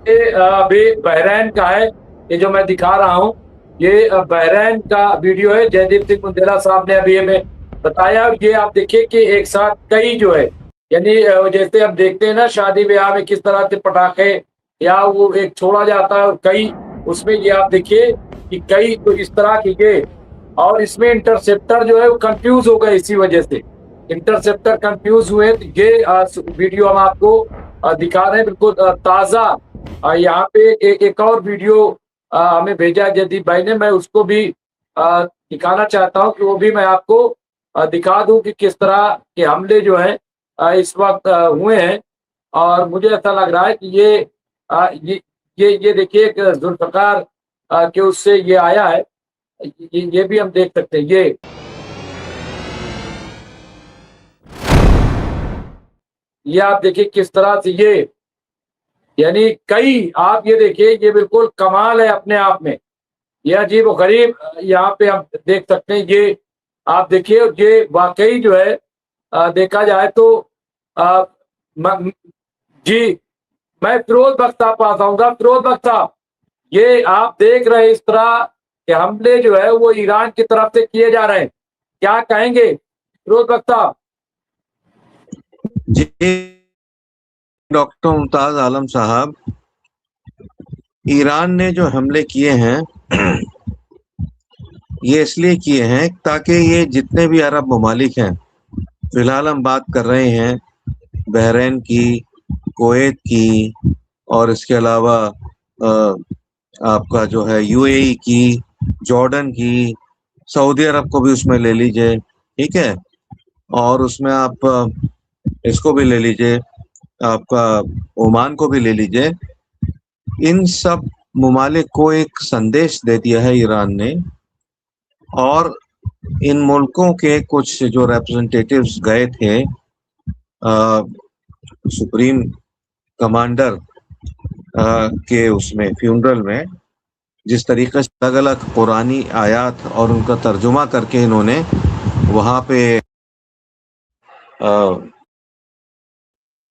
ये अभी बहरैन का है। ये जो मैं दिखा रहा हूँ, ये बहरैन का वीडियो है। जयदीप सिंह बुंदेला साहब ने अभी हमें बताया। ये आप देखिए कि एक साथ कई जो है, यानी जैसे हम देखते हैं ना शादी ब्याह में किस तरह से पटाखे या वो एक छोड़ा जाता है और कई, उसमें ये आप देखिए कि कई तो इस तरह की ये, और इसमें इंटरसेप्टर जो है वो कंफ्यूज हो गए इसी वजह से। इंटरसेप्टर कंफ्यूज हुए तो ये वीडियो हम आपको दिखा रहे हैं बिल्कुल ताजा। यहाँ पे एक और वीडियो हमें भेजा है जयदीप भाई ने, मैं उसको भी दिखाना चाहता हूँ कि वो भी मैं आपको दिखा दूं कि किस तरह के हमले जो है इस वक्त हुए हैं। और मुझे ऐसा लग रहा है कि ये देखिए एक जुल्फकार के उससे ये आया है। ये भी हम देख सकते हैं। ये आप देखिए किस तरह से ये, यानी कई, आप ये देखिए ये बिल्कुल कमाल है अपने आप में। ये अजीब व गरीब यहाँ पे हम देख सकते हैं। ये आप देखिए, ये वाकई जो है देखा जाए तो आ, म, जी, मैं फिरोज बख्श साहब पास आऊंगा। फिरोज बख्श साहब, ये आप देख रहे हैं इस तरह के हमले जो है वो ईरान की तरफ से किए जा रहे हैं, क्या कहेंगे फिरोज बख्श साहब? जी, डॉक्टर मुमताज आलम साहब, ईरान ने जो हमले किए हैं ये इसलिए किए हैं ताकि ये जितने भी अरब ममालिक हैं, फिलहाल हम बात कर रहे हैं बहरीन की, कुवैत की, और इसके अलावा आपका जो है यूएई की, जॉर्डन की, सऊदी अरब को भी उसमें ले लीजिए, ठीक है, और उसमें आप इसको भी ले लीजिए, आपका ओमान को भी ले लीजिए। इन सब ममालिक को एक संदेश दे दिया है ईरान ने, और इन मुल्कों के कुछ जो रिप्रेजेंटेटिव्स गए थे सुप्रीम कमांडर के उसमें फ्यूनरल में, जिस तरीके से अलग अलग कुरानी आयात और उनका तर्जुमा करके इन्होंने वहाँ पे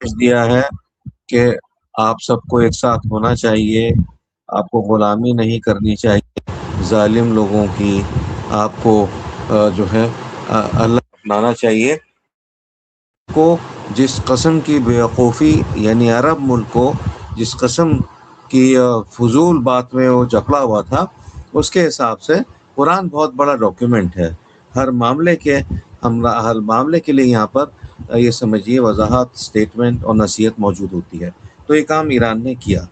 दिया है कि आप सबको एक साथ होना चाहिए, आपको गुलामी नहीं करनी चाहिए जालिम लोगों की, आपको जो है अल्लाह अपनाना चाहिए को। जिस कस्म की बेवकूफ़ी, यानी अरब मुल्क को जिस कस्म की फजूल बात में वो जकड़ा हुआ था, उसके हिसाब से कुरान बहुत बड़ा डॉक्यूमेंट है। हर मामले के लिए यहाँ पर ये समझिए वजाहत, स्टेटमेंट और नसीहत मौजूद होती है। तो ये काम ईरान ने किया।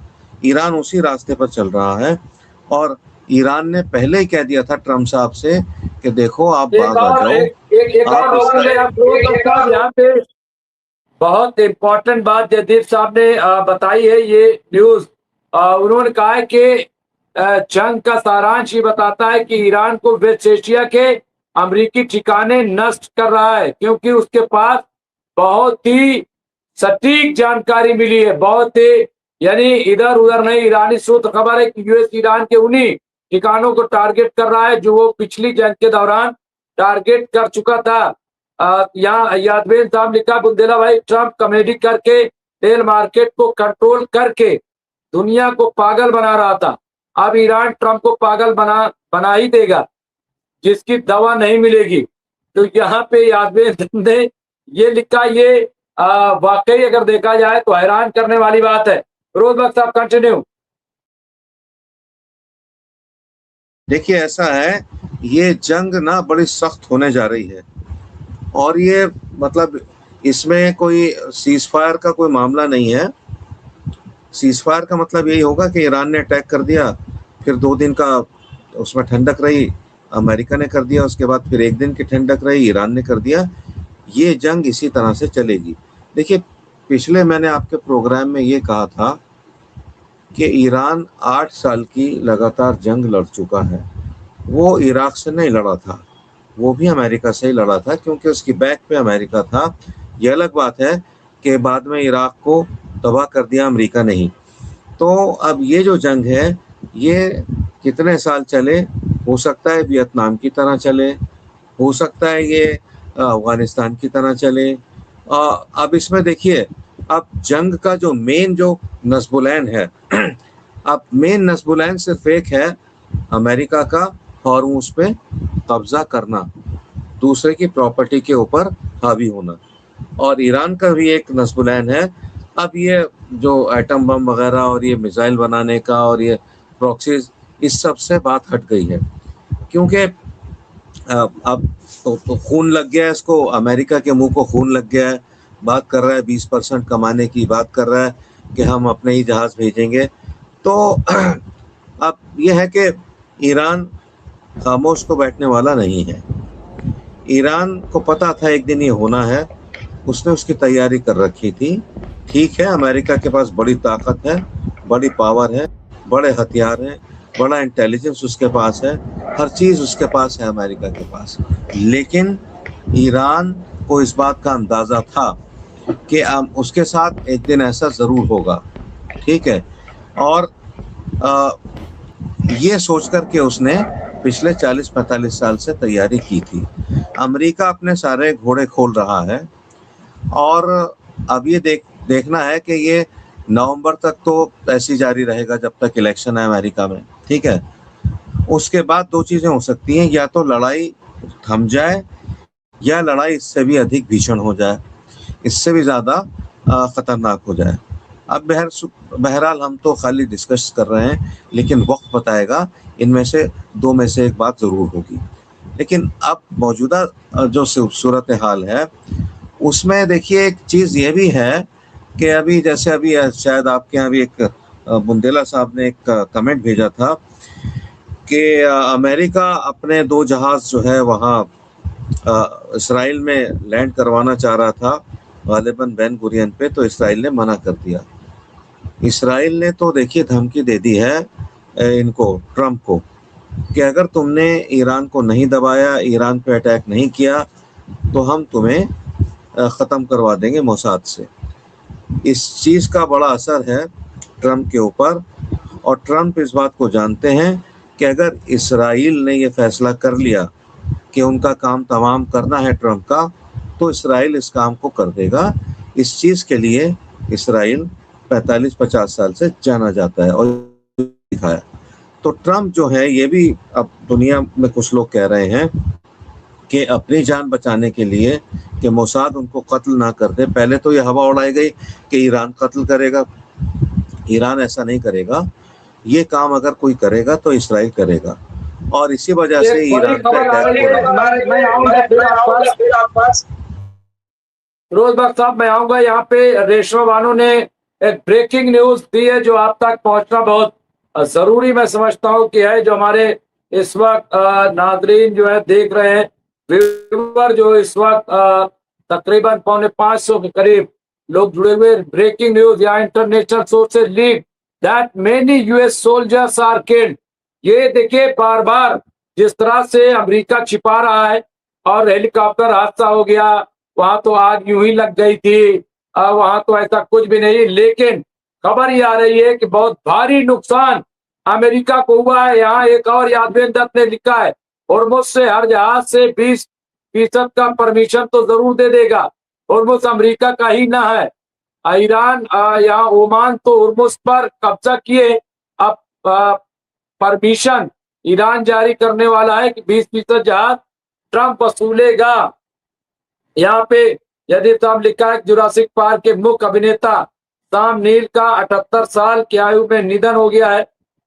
ईरान उसी रास्ते पर चल रहा है, और ईरान ने पहले ही कह दिया था ट्रम्प साहब से कि देखो आप बाज आ जाओ। एक और यहाँ पे बहुत इम्पोर्टेंट बात जयदीप साहब ने बताई है। ये न्यूज उन्होंने कहा है कि जंग का सारांश ये बताता है कि ईरान को वेस्ट एशिया के अमेरिकी ठिकाने नष्ट कर रहा है, क्योंकि उसके पास बहुत ही सटीक जानकारी मिली है। बहुत ही, यानी इधर उधर नहीं, ईरानी सूत्र खबर है कि यूएस ईरान के उन्हीं ठिकानों को टारगेट कर रहा है जो वो पिछली जंग के दौरान टारगेट कर चुका था। यहाँ यादवेन साहब लिखा, बुंदेला भाई, ट्रम्प कॉमेडी करके तेल मार्केट को कंट्रोल करके दुनिया को पागल बना रहा था। अब ईरान ट्रम्प को पागल बना ही देगा, जिसकी दवा नहीं मिलेगी। तो यहाँ पे यादवेन ने ये लिखा। ये वाकई अगर देखा जाए तो हैरान करने वाली बात है। फिरोज बख्श साहब, कंटिन्यू। देखिए, ऐसा है, ये जंग ना बड़ी सख्त होने जा रही है, और ये मतलब इसमें कोई सीज फायर का कोई मामला नहीं है। सीज फायर का मतलब यही होगा कि ईरान ने अटैक कर दिया, फिर 2 दिन का उसमें ठंडक रही, अमेरिका ने कर दिया, उसके बाद फिर 1 दिन की ठंडक रही, ईरान ने कर दिया। ये जंग इसी तरह से चलेगी। देखिए, पिछले मैंने आपके प्रोग्राम में ये कहा था कि ईरान 8 साल की लगातार जंग लड़ चुका है। वो इराक से नहीं लड़ा था, वो भी अमेरिका से ही लड़ा था, क्योंकि उसकी बैक पे अमेरिका था। ये अलग बात है कि बाद में इराक को तबाह कर दिया अमेरिका नहीं। तो अब ये जो जंग है ये कितने साल चले, हो सकता है वियतनाम की तरह चले, हो सकता है ये अफगानिस्तान की तरह चले। अब इसमें देखिए, अब जंग का जो मेन जो नस्बुलैन है अब मेन नस्बुलैन सिर्फ एक है, अमेरिका का हॉर्मुज़ पे कब्जा करना, दूसरे की प्रॉपर्टी के ऊपर हावी होना। और ईरान का भी एक नस्बुलैन है। अब ये जो एटम बम वगैरह और ये मिसाइल बनाने का और ये प्रॉक्सीज, इस सब से बात हट गई है, क्योंकि अब तो खून लग गया है इसको, अमेरिका के मुंह को खून लग गया है। बात कर रहा है 20% कमाने की, बात कर रहा है कि हम अपने ही जहाज भेजेंगे। तो अब ये है कि ईरान खामोश तो बैठने वाला नहीं है। ईरान को पता था एक दिन ये होना है, उसने उसकी तैयारी कर रखी थी। ठीक है, अमेरिका के पास बड़ी ताकत है, बड़ी पावर है, बड़े हथियार हैं, बड़ा इंटेलिजेंस उसके पास है, हर चीज़ उसके पास है अमेरिका के पास। लेकिन ईरान को इस बात का अंदाज़ा था कि उसके साथ एक दिन ऐसा ज़रूर होगा, ठीक है। और ये सोच कर के उसने पिछले 40-45 साल से तैयारी की थी। अमेरिका अपने सारे घोड़े खोल रहा है और अब ये देखना है कि ये नवंबर तक तो ऐसे जारी रहेगा जब तक इलेक्शन है अमेरिका में, ठीक है। उसके बाद दो चीज़ें हो सकती हैं, या तो लड़ाई थम जाए या लड़ाई इससे भी अधिक भीषण हो जाए, इससे भी ज़्यादा ख़तरनाक हो जाए। अब बहरहाल हम तो खाली डिस्कस कर रहे हैं, लेकिन वक्त बताएगा, इनमें से दो में से एक बात ज़रूर होगी। लेकिन अब मौजूदा जो सूरत हाल है उसमें देखिए एक चीज़ ये भी है कि अभी जैसे अभी शायद आपके यहाँ भी एक बुंदेला साहब ने एक कमेंट भेजा था कि अमेरिका अपने 2 जहाज़ जो है वहाँ इसराइल में लैंड करवाना चाह रहा था, गालिबन बेन गुरियन पे, तो इसराइल ने मना कर दिया। इसराइल ने तो देखिए धमकी दे दी है इनको, ट्रंप को, कि अगर तुमने ईरान को नहीं दबाया, ईरान पे अटैक नहीं किया, तो हम तुम्हें ख़त्म करवा देंगे मोसाद से। इस चीज़ का बड़ा असर है ट्रंप के ऊपर, और ट्रंप इस बात को जानते हैं कि अगर इसराइल ने ये फैसला कर लिया कि उनका काम तमाम करना है ट्रंप का, तो इसराइल इस काम को कर देगा। इस चीज़ के लिए इसराइल 45-50 साल से जाना जाता है और दिखाया। तो ट्रंप जो है, ये भी अब दुनिया में कुछ लोग कह रहे हैं कि अपनी जान बचाने के लिए कि मोसाद उनको कत्ल ना कर दे। पहले तो ये हवा उड़ाई गई कि ईरान कत्ल करेगा, ईरान ऐसा नहीं करेगा, ये काम अगर कोई करेगा तो इसराइल करेगा, और इसी वजह से ईरान पे रोज बख्श साहब, मैं आऊंगा यहाँ पे। रेशमा बानो ने एक ब्रेकिंग न्यूज दी है जो आप तक पहुंचना बहुत जरूरी मैं समझता हूँ कि है। जो हमारे इस वक्त नाजरीन जो है देख रहे हैं, व्यूअर जो इस वक्त तकरीबन 450 के करीब लोग जुड़े हुए। ब्रेकिंग न्यूज या international sources leak that many US soldiers are killed. ये देखिए बार बार जिस तरह से अमेरिका छिपा रहा है, और हेलीकॉप्टर हादसा हो गया, वहां तो आग यूं ही लग गई थी, वहां तो ऐसा कुछ भी नहीं, लेकिन खबर ये आ रही है कि बहुत भारी नुकसान अमेरिका को हुआ है। यहाँ एक और यादवेंद्र दत्त ने लिखा है, होर्मुज से हर जहाज से 20% का परमिशन तो जरूर दे देगा। होर्मुज अमेरिका का ही ना है। ईरान या ओमान तो होर्मुज पर कब्जा किए, अब परमिशन ईरान जारी करने वाला है कि 20% जहाज ट्रंप वसूलेगा। यहाँ पे यदि साहब लिखा है, जुरासिक पार्क के मुख्य अभिनेता साम नील का 78 साल की आयु में निधन हो गया है।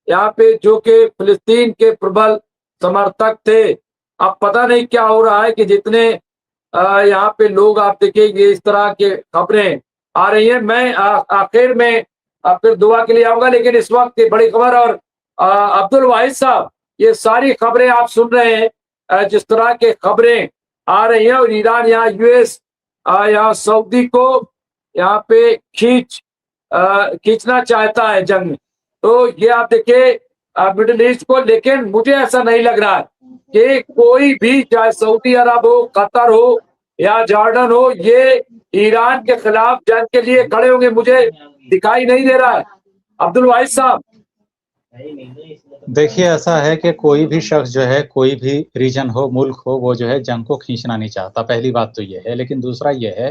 यहाँ पे जो कि फिलिस्तीन के प्रबल समर्थक थे। अब पता नहीं क्या हो रहा है कि जितने यहाँ पे लोग आप देखेंगे इस तरह के खबरें आ रही हैं। मैं आखिर में फिर दुआ के लिए आऊंगा, लेकिन इस वक्त की बड़ी खबर, और अब्दुल वाहिद साहब, ये सारी खबरें आप सुन रहे हैं, जिस तरह के खबरें आ रही हैं, और ईरान यहाँ यूएस यहाँ सऊदी को यहाँ पे खींचना चाहता है जंग में। तो ये आप देखिए मिडिल ईस्ट को, लेकिन मुझे ऐसा नहीं लग रहा है कि कोई भी, चाहे सऊदी अरब हो, कतर हो या जॉर्डन हो, ये ईरान के खिलाफ जंग के लिए खड़े होंगे, मुझे दिखाई नहीं दे रहा है। अब्दुल वाहिद साहब, देखिए ऐसा है कि कोई भी शख्स जो है, कोई भी रीजन हो, मुल्क हो, वो जो है जंग को खींचना नहीं चाहता। पहली बात तो ये है। लेकिन दूसरा ये है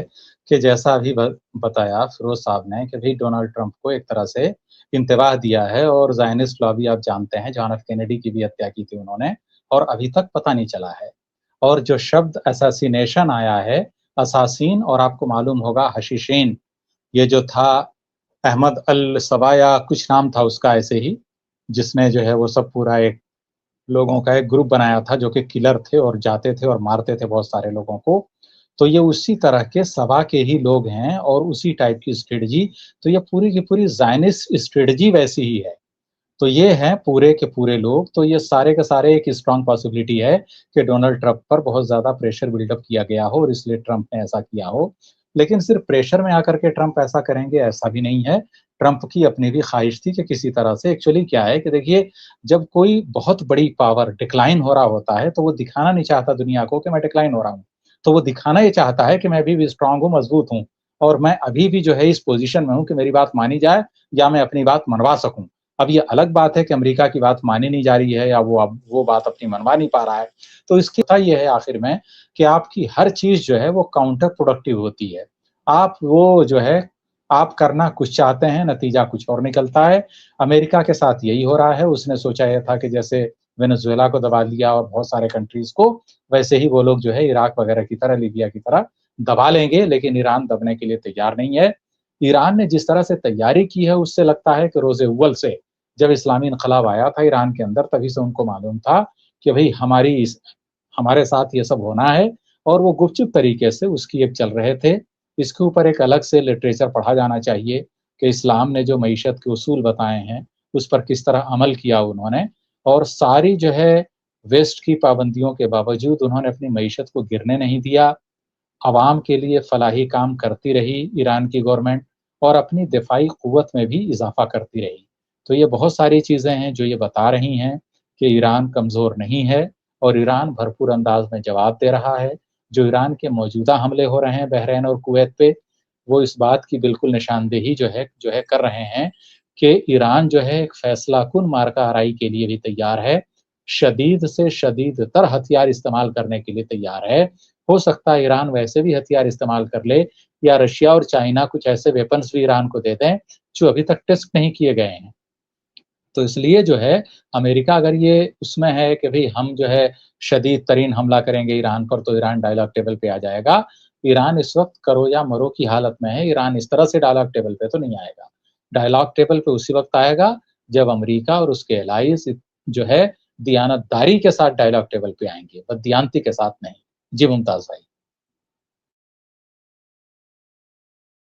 कि जैसा अभी बताया फिरोज साहब ने कि भाई डोनाल्ड ट्रंप को एक तरह से इंतबाह दिया है और ज़ायनिस्ट लॉबी आप जानते हैं, जॉन एफ कैनेडी की भी हत्या की थी उन्होंने और अभी तक पता नहीं चला है। और जो शब्द असैसिनेशन आया है, असासीन और आपको मालूम होगा हशीशीन, ये जो था अहमद अल सबा या कुछ नाम था उसका ऐसे ही, जिसने जो है वो सब पूरा एक लोगों का एक ग्रुप बनाया था जो कि किलर थे और जाते थे और मारते थे बहुत सारे लोगों को। तो ये उसी तरह के सबा के ही लोग हैं और उसी टाइप की स्ट्रेटजी। तो ये पूरी की पूरी ज़ायनिस्ट स्ट्रेटजी वैसी ही है। तो ये हैं पूरे के पूरे लोग। तो ये सारे के सारे एक स्ट्रॉन्ग पॉसिबिलिटी है कि डोनाल्ड ट्रंप पर बहुत ज़्यादा प्रेशर बिल्डअप किया गया हो और इसलिए ट्रंप ने ऐसा किया हो। लेकिन सिर्फ प्रेशर में आकर के ट्रंप ऐसा करेंगे ऐसा भी नहीं है। ट्रंप की अपनी भी ख्वाहिश थी कि किसी तरह से एक्चुअली क्या है कि देखिए, जब कोई बहुत बड़ी पावर डिक्लाइन हो रहा होता है तो वो दिखाना नहीं चाहता दुनिया को कि मैं डिक्लाइन हो रहा हूँ। तो वो दिखाना ये चाहता है कि मैं अभी भी स्ट्रॉन्ग हूँ, मजबूत हूँ और मैं अभी भी जो है इस पोजीशन में हूँ कि मेरी बात मानी जाए या मैं अपनी बात मनवा सकूँ। अब ये अलग बात है कि अमेरिका की बात मानी नहीं जा रही है या वो अब वो बात अपनी मनवा नहीं पा रहा है। तो इसकी वजह ये है आखिर में कि आपकी हर चीज़ जो है वो काउंटर प्रोडक्टिव होती है। आप वो जो है आप करना कुछ चाहते हैं, नतीजा कुछ और निकलता है। अमेरिका के साथ यही हो रहा है। उसने सोचा ये था कि जैसे वेनेजुएला को दबा लिया और बहुत सारे कंट्रीज़ को, वैसे ही वो लोग जो है इराक वगैरह की तरह, लीबिया की तरह दबा लेंगे, लेकिन ईरान दबने के लिए तैयार नहीं है। ईरान ने जिस तरह से तैयारी की है उससे लगता है कि रोज़े अव्वल से जब इस्लामी इनकलाब आया था ईरान के अंदर तभी से उनको मालूम था कि भाई हमारे साथ ये सब होना है और वो गुपचुप तरीके से उसकी एक चल रहे थे। इसके ऊपर एक अलग से लिटरेचर पढ़ा जाना चाहिए कि इस्लाम ने जो मईशत के उसूल बताए हैं उस पर किस तरह अमल किया उन्होंने और सारी जो है वेस्ट की पाबंदियों के बावजूद उन्होंने अपनी मईशत को गिरने नहीं दिया। अवाम के लिए फलाही काम करती रही ईरान की गवर्नमेंट और अपनी दिफाई क़ुव्वत में भी इजाफ़ा करती रही। तो ये बहुत सारी चीज़ें हैं जो ये बता रही हैं कि ईरान कमज़ोर नहीं है और ईरान भरपूर अंदाज में जवाब दे रहा है। जो ईरान के मौजूदा हमले हो रहे हैं बहरीन और कुवैत पे, वो इस बात की बिल्कुल निशानदेही जो है कर रहे हैं कि ईरान जो है एक फैसलाकुन मार्का आराई के लिए भी तैयार है। शदीद से शदीद तर हथियार इस्तेमाल करने के लिए तैयार है। हो सकता है ईरान वैसे भी हथियार इस्तेमाल कर ले या रशिया और चाइना कुछ ऐसे वेपन्स भी ईरान को दे दें जो अभी तक टेस्ट नहीं किए गए हैं। तो इसलिए जो है अमेरिका अगर ये उसमें है कि भई हम जो है शदीद तरीन हमला करेंगे ईरान पर तो ईरान डायलॉग टेबल पे आ जाएगा। ईरान इस वक़्त करो या मरो की हालत में है। ईरान इस तरह से डायलॉग टेबल पे तो नहीं आएगा। डायलॉग टेबल पे उसी वक़्त आएगा जब अमेरिका और उसके एलाइज़ जो है दियानतदारी के साथ डायलॉग टेबल पे आएँगे, बददियानती के साथ नहीं। जी मुमताज़ भाई।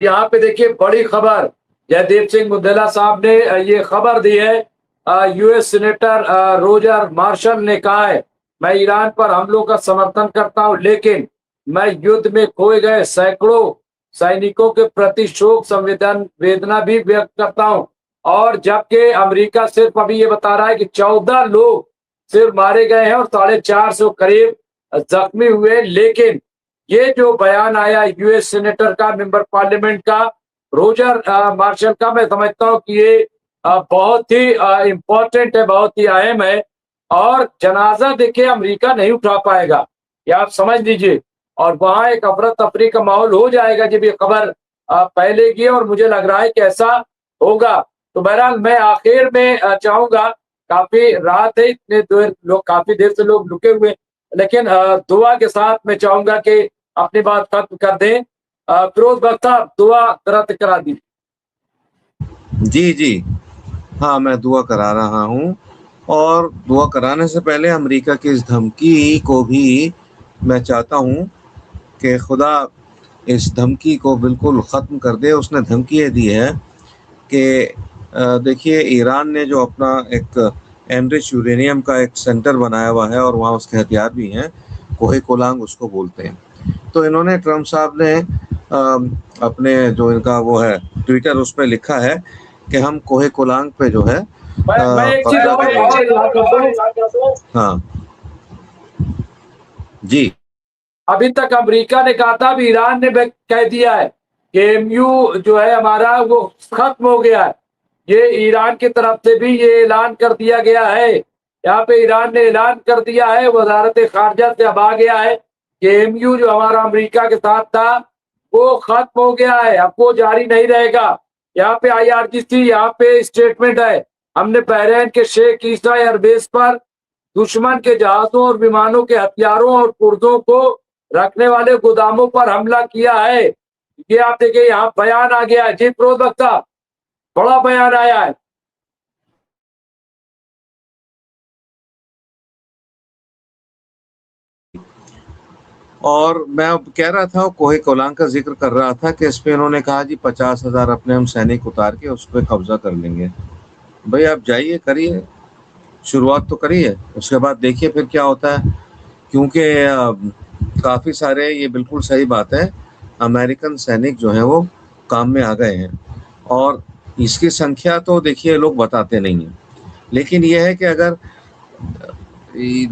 यहाँ पे देखिए बड़ी खबर, जयदीप सिंह बुंदेला साहब ने ये खबर दी है। यूएस सीनेटर रोजर मार्शल ने कहा है, मैं ईरान पर हमलों का समर्थन करता हूं, लेकिन मैं युद्ध में खोए गए सैकड़ों सैनिकों के प्रति शोक संवेदना भी व्यक्त करता हूं। और जबकि अमेरिका सिर्फ अभी ये बता रहा है कि 14 लोग सिर्फ मारे गए हैं और 450 करीब जख्मी हुए, लेकिन ये जो बयान आया यूएस सीनेटर का, मेंबर पार्लियामेंट का, रोजर मार्शल का, मैं समझता हूं कि ये बहुत ही इंपॉर्टेंट है, बहुत ही अहम है। और जनाजा देखिए अमेरिका नहीं उठा पाएगा, ये आप समझ लीजिए। और वहां एक अफरा तफरी का माहौल हो जाएगा जब ये खबर फैलेगी, और मुझे लग रहा है कि ऐसा होगा। तो बहरहाल मैं आखिर में चाहूंगा, काफी रात है, इतने देर लोग, काफी देर से लोग रुके हुए, लेकिन दुआ के साथ मैं चाहूंगा कि अपनी बात खत्म कर दें। फिरोज बख्त साहब, दुआ दरअ्त करा दी। जी जी, हाँ मैं दुआ करा रहा हूँ। और दुआ कराने से पहले अमेरिका की इस धमकी को भी मैं चाहता हूँ कि खुदा इस धमकी को बिल्कुल ख़त्म कर दे। उसने धमकी ये दी है कि देखिए ईरान ने जो अपना एक एनरिच यूरेनियम का एक सेंटर बनाया हुआ है और वहाँ उसके हथियार भी हैं, कोहे कोलांग उसको बोलते हैं। तो इन्होंने ट्रंप साहब ने अपने जो इनका वो है ट्विटर, उस पर लिखा है कि हम कोहे कोलांग पे जो है मैं एक चीज कब्जा और करेंगे। हाँ जी, अभी तक अमेरिका ने कहा था, अभी ईरान ने कह दिया है कि एमयू जो है हमारा वो खत्म हो गया है। ये ईरान की तरफ से भी ये ऐलान कर दिया गया है। यहाँ पे ईरान ने ऐलान कर दिया है, वजारत खारजा से अब आ गया है कि एमयू जो हमारा अमेरिका के साथ था वो खत्म हो गया है, अब वो जारी नहीं रहेगा। यहाँ पे IRGC, यहाँ पे स्टेटमेंट है, हमने बहरीन के शेख ईसा एयरबेस पर दुश्मन के जहाजों और विमानों के हथियारों और पुर्जों को रखने वाले गोदामों पर हमला किया है। ये आप देखिए, यहाँ बयान आ गया है जी फिरोज बख्ता, बड़ा बयान आया है। और मैं अब कह रहा था, कोहे कोलान का जिक्र कर रहा था कि इस पे इन्होंने कहा जी 50,000 अपने हम सैनिक उतार के उस पर कब्जा कर लेंगे। भाई आप जाइए, करिए, शुरुआत तो करिए, उसके बाद देखिए फिर क्या होता है। क्योंकि काफ़ी सारे, ये बिल्कुल सही बात है, अमेरिकन सैनिक जो हैं वो काम में आ गए हैं, और इसकी संख्या तो देखिए लोग बताते नहीं हैं, लेकिन यह है कि अगर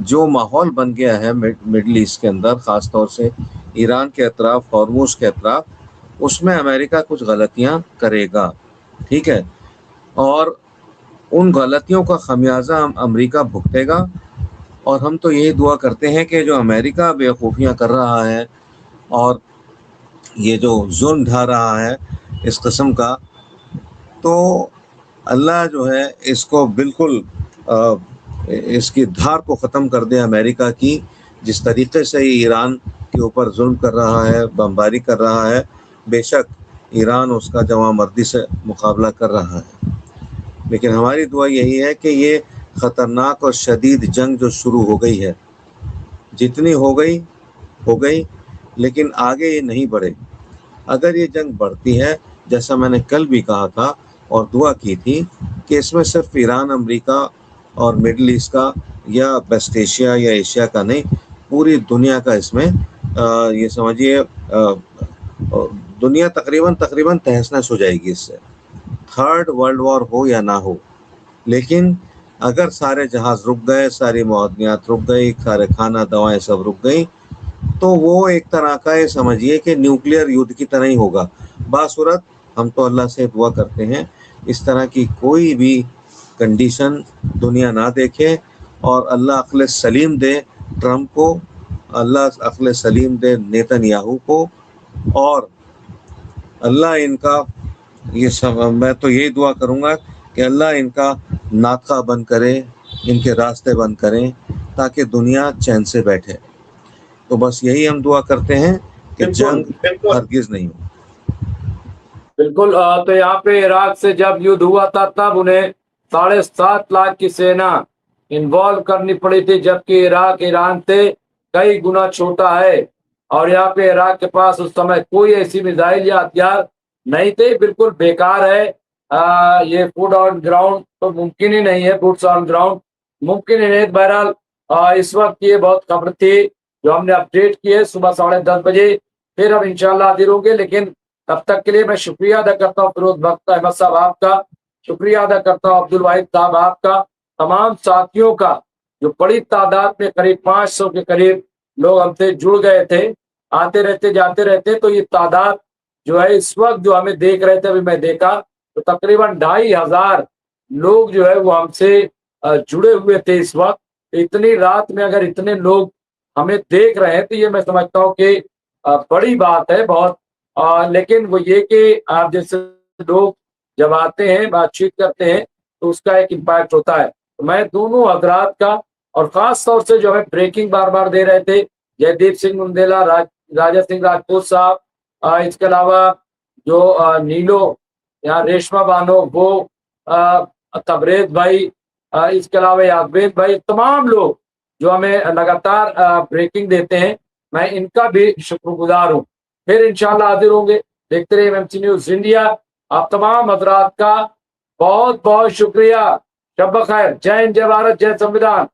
जो माहौल बन गया है मिडल ईस्ट के अंदर, ख़ास तौर से ईरान के अतराफ, हॉर्मुज़ के अतराफ, उसमें अमेरिका कुछ गलतियां करेगा, ठीक है, और उन गलतियों का खमियाजा अमेरिका भुगतेगा। और हम तो यही दुआ करते हैं कि जो अमेरिका बेवकूफ़ियाँ कर रहा है और ये जो जुल्म ढा रहा है इस किस्म का, तो अल्लाह जो है इसको बिल्कुल इसकी धार को ख़त्म कर दे अमेरिका की। जिस तरीके से ईरान के ऊपर जुल्म कर रहा है, बमबारी कर रहा है, बेशक ईरान उसका जवामर्दी से मुकाबला कर रहा है, लेकिन हमारी दुआ यही है कि ये ख़तरनाक और शदीद जंग जो शुरू हो गई है, जितनी हो गई, लेकिन आगे ये नहीं बढ़े। अगर ये जंग बढ़ती है, जैसा मैंने कल भी कहा था और दुआ की थी, कि इसमें सिर्फ ईरान, अमेरिका और मिडल ईस्ट का या वेस्ट एशिया या एशिया का नहीं, पूरी दुनिया का इसमें ये समझिए दुनिया तकरीबन तहस-नहस हो जाएगी इससे, थर्ड वर्ल्ड वॉर हो या ना हो। लेकिन अगर सारे जहाज़ रुक गए, सारी मुआवनियात रुक गई, सारे खाना दवाएं सब रुक गई, तो वो एक तरह का ये समझिए कि न्यूक्लियर युद्ध की तरह ही होगा। बासूरत हम तो अल्लाह से दुआ करते हैं इस तरह की कोई भी कंडीशन दुनिया ना देखे, और अल्लाह अक्ल सलीम दे ट्रंप को, अल्लाह अक्ल सलीम दे नेतन्याहू को, और अल्लाह इनका ये सब, मैं तो यही दुआ करूँगा कि अल्लाह इनका नाका बंद करे, इनके रास्ते बंद करें, ताकि दुनिया चैन से बैठे। तो बस यही हम दुआ करते हैं कि जंग हरगिज नहीं हो। बिल्कुल। तो यहाँ पे इराक से जब युद्ध हुआ था तब उन्हें 7.5 लाख की सेना इन्वॉल्व करनी पड़ी थी, जबकि इराक ईरान से कई गुना छोटा है, और यहाँ पे इराक के पास उस समय कोई ऐसी मिसाइल या हथियार नहीं थे, बिल्कुल बेकार है। ये फूड ऑन ग्राउंड तो मुमकिन ही नहीं है, फूड्स ऑन ग्राउंड मुमकिन ही नहीं। बहरहाल इस वक्त ये बहुत खबर थी जो हमने अपडेट की है सुबह 10:30 बजे, फिर हम इंशाल्लाह हाजिर होंगे। लेकिन तब तक के लिए मैं शुक्रिया अदा करता हूँ फिरोज बख्ता अहमद साहब आपका, शुक्रिया अदा करता हूँ अब्दुल वाहिद साहब आपका, तमाम साथियों का, जो बड़ी तादाद में करीब 500 के करीब लोग हमसे जुड़ गए थे, आते रहते जाते रहते। तो ये तादाद जो है इस वक्त जो हमें देख रहे थे, अभी मैं देखा तो तकरीबन 2,500 लोग जो है वो हमसे जुड़े हुए थे इस वक्त। इतनी रात में अगर इतने लोग हमें देख रहे हैं तो ये मैं समझता हूँ कि बड़ी बात है बहुत। लेकिन वो ये कि आप जैसे लोग जब आते हैं, बातचीत करते हैं, तो उसका एक इम्पैक्ट होता है। तो मैं दोनों हजरात का, और खास तौर से जो हमें ब्रेकिंग बार बार दे रहे थे, जयदीप सिंह मुंदेला, राजा सिंह राजपूत साहब, इसके अलावा जो नीलो या रेशमा बानो, वो तबरेज भाई, इसके अलावा यादवेद भाई, तमाम लोग जो हमें लगातार ब्रेकिंग देते हैं, मैं इनका भी शुक्रगुजार हूँ। फिर इंशाल्लाह हाजिर होंगे। देखते रहिए एमएमसी न्यूज़ इंडिया। आप तमाम हजरात का बहुत बहुत शुक्रिया। शब खैर। जय हिंद, जय भारत, जय संविधान।